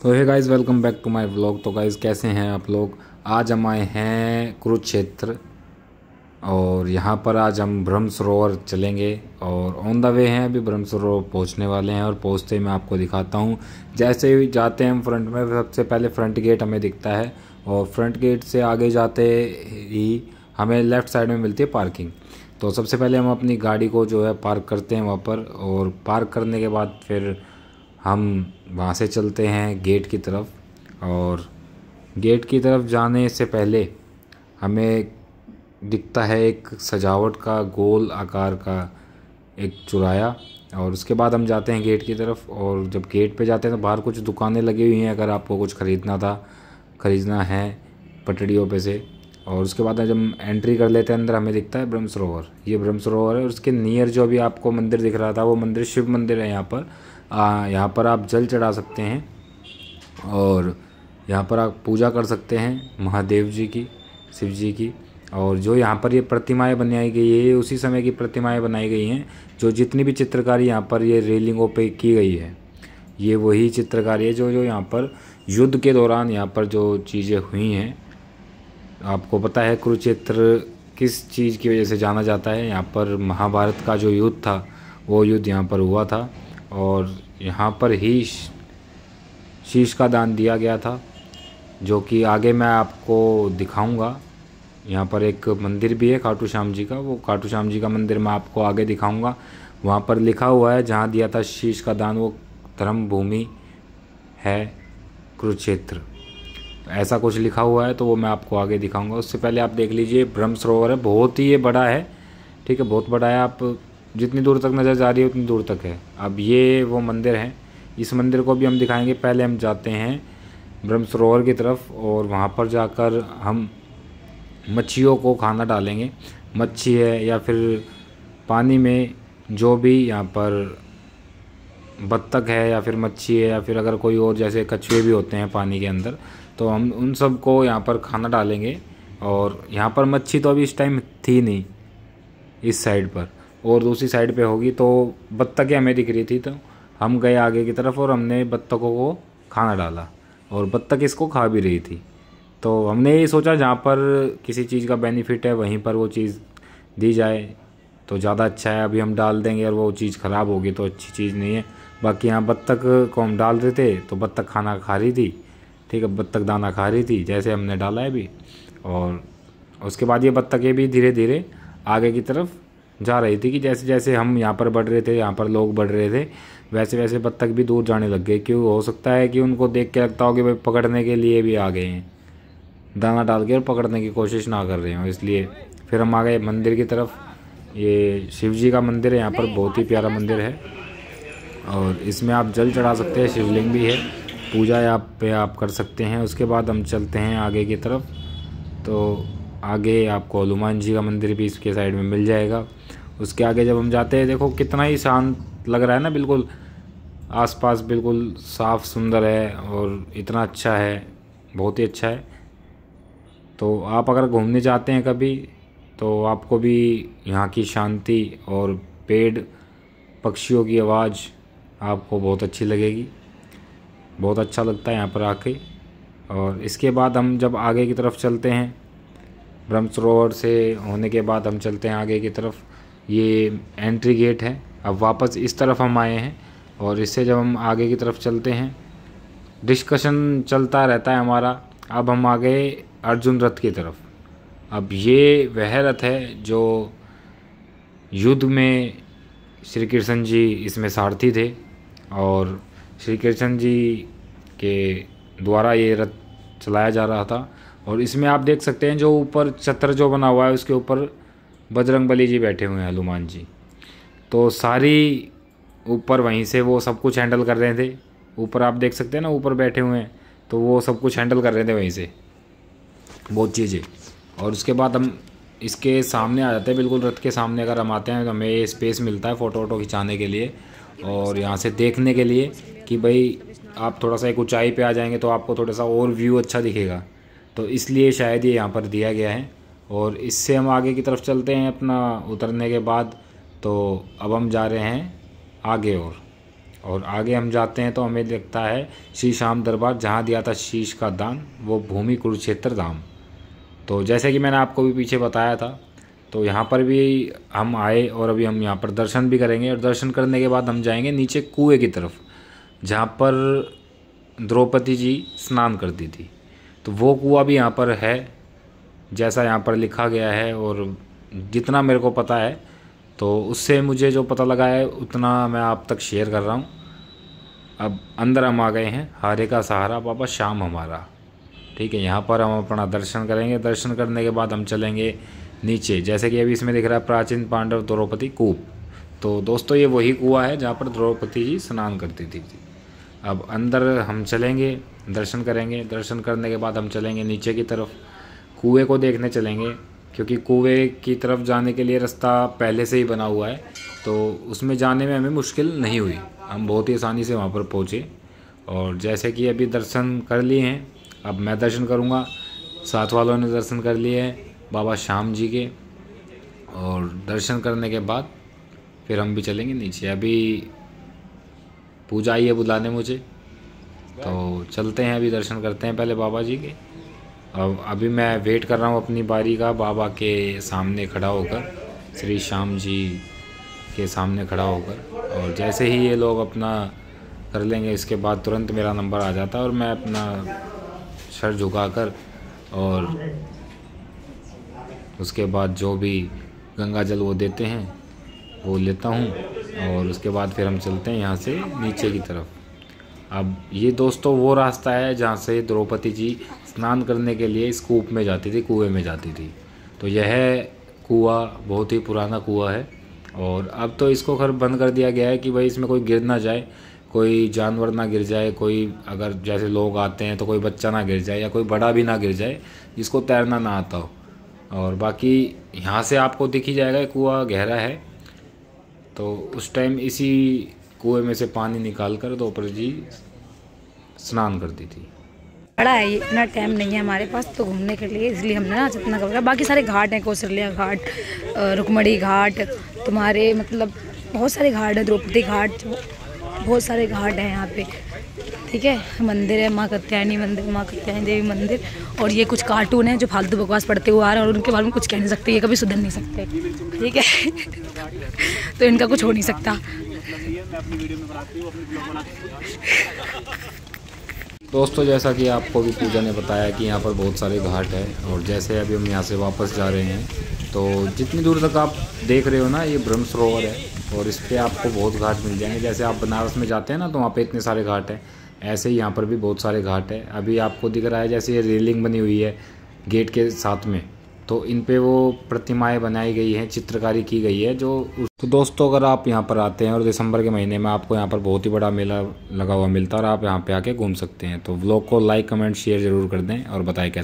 तो hey guys, welcome back to my vlog. तो guys, कैसे हैं आप लोग। आज हम आए हैं कुरुक्षेत्र और यहाँ पर आज हम ब्रह्म सरोवर चलेंगे और ऑन द वे हैं, अभी ब्रह्म सरोवर पहुँचने वाले हैं और पहुँचते ही मैं आपको दिखाता हूँ। जैसे ही जाते हैं हम फ्रंट में, सबसे पहले फ्रंट गेट हमें दिखता है और फ्रंट गेट से आगे जाते ही हमें लेफ़्ट साइड में मिलती है पार्किंग। तो सबसे पहले हम अपनी गाड़ी को जो है पार्क करते हैं वहाँ पर, और पार्क करने के बाद फिर हम वहाँ से चलते हैं गेट की तरफ। और गेट की तरफ जाने से पहले हमें दिखता है एक सजावट का गोल आकार का एक चुराया, और उसके बाद हम जाते हैं गेट की तरफ। और जब गेट पे जाते हैं तो बाहर कुछ दुकानें लगी हुई हैं, अगर आपको कुछ ख़रीदना है पटड़ियों पे से। और उसके बाद जब हम एंट्री कर लेते हैं अंदर, हमें दिखता है ब्रह्म सरोवर। ये ब्रह्म सरोवर है और उसके नियर जो अभी आपको मंदिर दिख रहा था वो मंदिर शिव मंदिर है। यहाँ पर आप जल चढ़ा सकते हैं और यहाँ पर आप पूजा कर सकते हैं महादेव जी की, शिव जी की। और जो यहाँ पर ये प्रतिमाएं बनाई गई है, ये उसी समय की प्रतिमाएं बनाई गई हैं। जो जितनी भी चित्रकारी यहाँ पर ये रेलिंगों पे की गई है, ये वही चित्रकारी है जो यहाँ पर युद्ध के दौरान यहाँ पर जो चीज़ें हुई हैं। आपको पता है कुरुक्षेत्र किस चीज़ की वजह से जाना जाता है। यहाँ पर महाभारत का जो युद्ध था वो युद्ध यहाँ पर हुआ था और यहाँ पर ही शीश का दान दिया गया था, जो कि आगे मैं आपको दिखाऊंगा। यहाँ पर एक मंदिर भी है खाटू श्याम जी का, वो खाटू श्याम जी का मंदिर मैं आपको आगे दिखाऊंगा। वहाँ पर लिखा हुआ है जहाँ दिया था शीश का दान वो धर्म भूमि है कुरुक्षेत्र, ऐसा कुछ लिखा हुआ है। तो वो मैं आपको आगे दिखाऊंगा। उससे पहले आप देख लीजिए ब्रह्म सरोवर है, बहुत ही ये बड़ा है। ठीक है, बहुत बड़ा है। आप जितनी दूर तक नज़र जा रही है उतनी दूर तक है। अब ये वो मंदिर है, इस मंदिर को भी हम दिखाएंगे। पहले हम जाते हैं ब्रह्म सरोवर की तरफ और वहाँ पर जाकर हम मच्छियों को खाना डालेंगे। मच्छी है या फिर पानी में जो भी यहाँ पर बत्तख है या फिर मच्छी है या फिर अगर कोई और जैसे कछुए भी होते हैं पानी के अंदर, तो हम उन सब को यहाँ पर खाना डालेंगे। और यहाँ पर मच्छी तो अभी इस टाइम थी नहीं इस साइड पर, और दूसरी साइड पे होगी। तो बत्तखें हमें दिख रही थी, तो हम गए आगे की तरफ और हमने बत्तखों को खाना डाला और बत्तख इसको खा भी रही थी। तो हमने ये सोचा जहाँ पर किसी चीज़ का बेनिफिट है वहीं पर वो चीज़ दी जाए तो ज़्यादा अच्छा है। अभी हम डाल देंगे और वो चीज़ ख़राब होगी तो अच्छी चीज़ नहीं है। बाकी यहाँ बत्तख को हम डाल रहे थे तो बत्तख खाना खा रही थी। ठीक है, बत्तख दाना खा रही थी जैसे हमने डाला है अभी। और उसके बाद ये बत्तखें भी धीरे धीरे आगे की तरफ जा रही थी कि जैसे जैसे हम यहाँ पर बढ़ रहे थे, यहाँ पर लोग बढ़ रहे थे, वैसे वैसे बत्तख भी दूर जाने लग गए। क्यों, हो सकता है कि उनको देख के लगता हो कि भाई पकड़ने के लिए भी आ गए हैं, दाना डाल के और पकड़ने की कोशिश ना कर रहे हो, इसलिए। फिर हम आ गए मंदिर की तरफ। ये शिव जी का मंदिर है, यहाँ पर बहुत ही प्यारा मंदिर है और इसमें आप जल चढ़ा सकते हैं, शिवलिंग भी है, पूजा यहाँ पे आप कर सकते हैं। उसके बाद हम चलते हैं आगे की तरफ। तो आगे आपको हनुमान जी का मंदिर भी इसके साइड में मिल जाएगा। उसके आगे जब हम जाते हैं, देखो कितना ही शांत लग रहा है ना, बिल्कुल आसपास बिल्कुल साफ़ सुंदर है और इतना अच्छा है, बहुत ही अच्छा है। तो आप अगर घूमने जाते हैं कभी तो आपको भी यहाँ की शांति और पेड़ पक्षियों की आवाज़ आपको बहुत अच्छी लगेगी, बहुत अच्छा लगता है यहाँ पर आके। और इसके बाद हम जब आगे की तरफ चलते हैं, ब्रह्म सरोवर से होने के बाद हम चलते हैं आगे की तरफ। ये एंट्री गेट है। अब वापस इस तरफ हम आए हैं और इससे जब हम आगे की तरफ चलते हैं, डिस्कशन चलता रहता है हमारा। अब हम आ गए अर्जुन रथ की तरफ। अब ये वह रथ है जो युद्ध में श्री कृष्ण जी इसमें सारथी थे और श्री कृष्ण जी के द्वारा ये रथ चलाया जा रहा था। और इसमें आप देख सकते हैं जो ऊपर छत्र जो बना हुआ है उसके ऊपर बजरंगबली जी बैठे हुए हैं, हनुमान जी। तो सारी ऊपर वहीं से वो सब कुछ हैंडल कर रहे थे। ऊपर आप देख सकते हैं ना, ऊपर बैठे हुए हैं, तो वो सब कुछ हैंडल कर रहे थे वहीं से बहुत चीज़ें। और उसके बाद हम इसके सामने आ जाते हैं, बिल्कुल रथ के सामने अगर हम आते हैं तो हमें ये स्पेस मिलता है फ़ोटो वोटो खिंचाने के लिए और यहाँ से देखने के लिए कि भाई आप थोड़ा सा एक ऊंचाई पे आ जाएंगे तो आपको थोड़ा सा और व्यू अच्छा दिखेगा, तो इसलिए शायद ये यहाँ पर दिया गया है। और इससे हम आगे की तरफ चलते हैं अपना उतरने के बाद। तो अब हम जा रहे हैं आगे और और आगे हम जाते हैं तो हमें लगता है श्री श्याम दरबार, जहाँ दिया था शीश का दान, वो भूमि कुरुक्षेत्र धाम। तो जैसे कि मैंने आपको भी पीछे बताया था, तो यहाँ पर भी हम आए और अभी हम यहाँ पर दर्शन भी करेंगे। और दर्शन करने के बाद हम जाएंगे नीचे कुएं की तरफ, जहाँ पर द्रौपदी जी स्नान करती थी। तो वो कुआं भी यहाँ पर है, जैसा यहाँ पर लिखा गया है। और जितना मेरे को पता है, तो उससे मुझे जो पता लगा है उतना मैं आप तक शेयर कर रहा हूँ। अब अंदर हम आ गए हैं, हारे का सहारा बाबा श्याम हमारा। ठीक है, यहाँ पर हम अपना दर्शन करेंगे। दर्शन करने के बाद हम चलेंगे नीचे, जैसे कि अभी इसमें दिख रहा है प्राचीन पांडव द्रौपदी कूप। तो दोस्तों ये वही कुआं है जहाँ पर द्रौपदी जी स्नान करती थी। अब अंदर हम चलेंगे, दर्शन करेंगे। दर्शन करने के बाद हम चलेंगे नीचे की तरफ, कुएं को देखने चलेंगे, क्योंकि कुएं की तरफ जाने के लिए रास्ता पहले से ही बना हुआ है, तो उसमें जाने में हमें मुश्किल नहीं हुई। हम बहुत ही आसानी से वहाँ पर पहुँचे। और जैसे कि अभी दर्शन कर लिए हैं, अब मैं दर्शन करूँगा, साथ वालों ने दर्शन कर लिए हैं बाबा श्याम जी के। और दर्शन करने के बाद फिर हम भी चलेंगे नीचे। अभी पूजा आई है बुलाने मुझे, तो चलते हैं, अभी दर्शन करते हैं पहले बाबा जी के। अब अभी मैं वेट कर रहा हूँ अपनी बारी का, बाबा के सामने खड़ा होकर, श्री श्याम जी के सामने खड़ा होकर। और जैसे ही ये लोग अपना कर लेंगे, इसके बाद तुरंत मेरा नंबर आ जाता है और मैं अपना सर झुकाकर और उसके बाद जो भी गंगा जल वो देते हैं वो लेता हूँ। और उसके बाद फिर हम चलते हैं यहाँ से नीचे की तरफ। अब ये दोस्तों वो रास्ता है जहाँ से द्रौपदी जी स्नान करने के लिए इस कूप में जाती थी, कुएं में जाती थी। तो यह कुआं बहुत ही पुराना कुआं है, और अब तो इसको खैर बंद कर दिया गया है कि भाई इसमें कोई गिर ना जाए, कोई जानवर ना गिर जाए, कोई अगर जैसे लोग आते हैं तो कोई बच्चा ना गिर जाए या कोई बड़ा भी ना गिर जाए जिसको तैरना ना आता हो। और बाकी यहाँ से आपको दिख ही जाएगा कुआं गहरा है, तो उस टाइम इसी कुएं में से पानी निकाल कर द्रौपदी जी स्नान करती थी। बड़ा है, ये इतना टाइम नहीं है हमारे पास तो घूमने के लिए, इसलिए हमने ना जितना कवर। बाकी सारे घाट हैं, कौशल्या घाट, रुक्मणी घाट, तुम्हारे मतलब बहुत सारे घाट हैं, द्रौपदी घाट, बहुत सारे घाट हैं यहाँ पे। ठीक है, मंदिर है, माँ कात्यायनी मंदिर, माँ कात्यायनी देवी मंदिर। और ये कुछ कार्टून हैं जो फालतू बकवास पढ़ते हुए आ रहे हैं और उनके बारे में कुछ कह नहीं सकते, ये कभी सुधर नहीं सकते। ठीक है तो इनका कुछ हो नहीं सकता। दोस्तों जैसा कि आपको भी पूजा ने बताया कि यहाँ पर बहुत सारे घाट हैं, और जैसे अभी हम यहाँ से वापस जा रहे हैं, तो जितनी दूर तक आप देख रहे हो ना, ये ब्रह्म सरोवर है, और इस पर आपको बहुत घाट मिल जाएंगे। जैसे आप बनारस में जाते हैं ना, तो वहाँ पे इतने सारे घाट हैं, ऐसे ही यहाँ पर भी बहुत सारे घाट हैं। अभी आपको दिख रहा है जैसे ये रेलिंग बनी हुई है गेट के साथ में, तो इन पे वो प्रतिमाएं बनाई गई हैं, चित्रकारी की गई है। तो दोस्तों अगर आप यहाँ पर आते हैं और दिसंबर के महीने में आपको यहाँ पर बहुत ही बड़ा मेला लगा हुआ मिलता है, और आप यहाँ पे आके घूम सकते हैं। तो व्लॉग को लाइक कमेंट शेयर ज़रूर कर दें और बताएं कैसे।